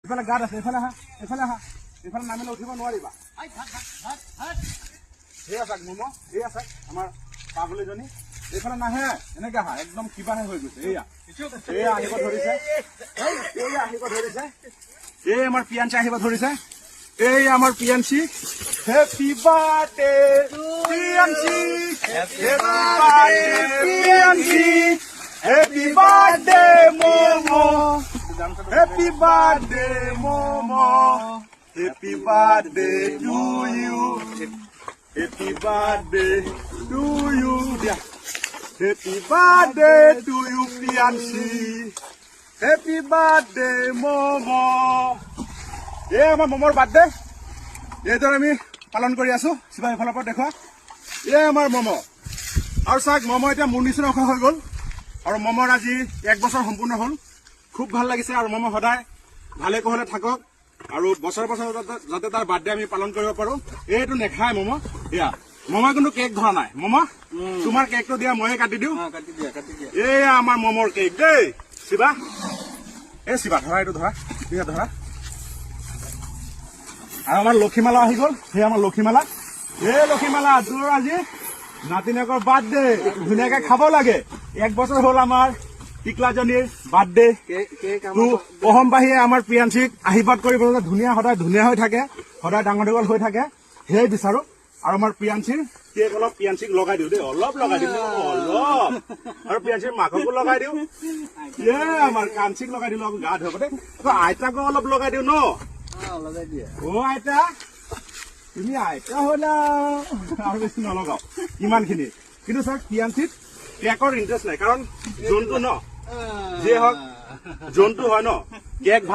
এইফালে গাত আছে, এইফালে আহা, এইফালে আহা, এইফালে নামিলে উঠিব নোৱাৰিবা। সেয়া চাক মম, এয়া চাক আমাৰ পাগলীজনী, এইফালে নাহে, এনেকে আহা, একদম কিবাহে হৈ গৈছে। এয়া এয়া আহিব ধৰিছে, এয়া আহিব ধৰিছে, এই আমাৰ পিয়াঞ্চি আহিব ধৰিছে, এই আমাৰ Piyanchi. Happy birthday Piyanchi, happy birthday Piyanchi, happy birthday mom, happy birthday mom, happy birthday to you, happy birthday to you, dear happy birthday to you Piyanchi, happy birthday mom. এই আমাৰ মমৰ বাৰ্থডে এইদৰে আমি পালন কৰি আছো। শিৱা এইফালৰ পৰা দেখুৱা, এই আমাৰ মম। আৰু চাওক মম এতিয়া মোৰ নিচিনা ওখ হৈ গ'ল, আৰু মমৰ আজি 1 বছৰ সম্পূৰ্ণ হ'ল। খুব ভাল লাগিছে, আৰু মম সদায় ভালে কুশলে থাকক, আৰু বছৰ বছৰ যাতে তাৰ বাৰ্থডে আমি পালন কৰিব পাৰো। এইটো নেখায় মম, এয়া মমই কিন্তু কেক ধৰা নাই। মম তোমাৰ কেকটো দিয়া, ময়ে কাটি দিওঁ। এয়া আমাৰ মমৰ কেক দেই। শিৱা, এই শিৱা ধৰা, এইটো ধৰা, ঠিক আছে ধৰা। আৰু আমাৰ লক্ষীমালা আহি গ'ল, সেই আমাৰ লক্ষীমালা। এই লক্ষীমালা, তোৰ আজি নাতিনীয়েকৰ বাৰ্থডে, ধুনীয়াকে খাব লাগে। 1 বছৰ হ'ল আমাৰ টিকলাজনীৰ বাৰ্থডে। অসমবাসীয়ে আমাৰ প্ৰিয়াঞ্চিক আশীৰ্বাদ কৰিব, ধুনীয়া সদায় ধুনীয়া হৈ থাকে, সদায় ডাঙৰ দীঘল হৈ থাকে, সেয়াই বিচাৰো। আৰু আমাৰ প্ৰিয়াঞ্চিৰ কেক অলপ পিয়াঞ্চিক লগাই দিওঁ দেই, অলপ লগাই দিওঁ, অলপ। আৰু পিয়াঞ্চিৰ মাককো লগাই দিওঁ, আমাৰ কাঞ্চিক লগাই দিলো, গা ধুব দেই। আইতাকো অলপ লগাই দিওঁ ন। অ আইতা, তুমি আইতা হলা, আৰু বেছি নলগাও ইমানখিনি। কিন্তু ছাৰ পিয়াঞ্চিত কেকৰ ইণ্টাৰেষ্ট নাই, কাৰণ জন্তু ন, যিয়ে হওক জন্তু হয় ন, কেক ভাল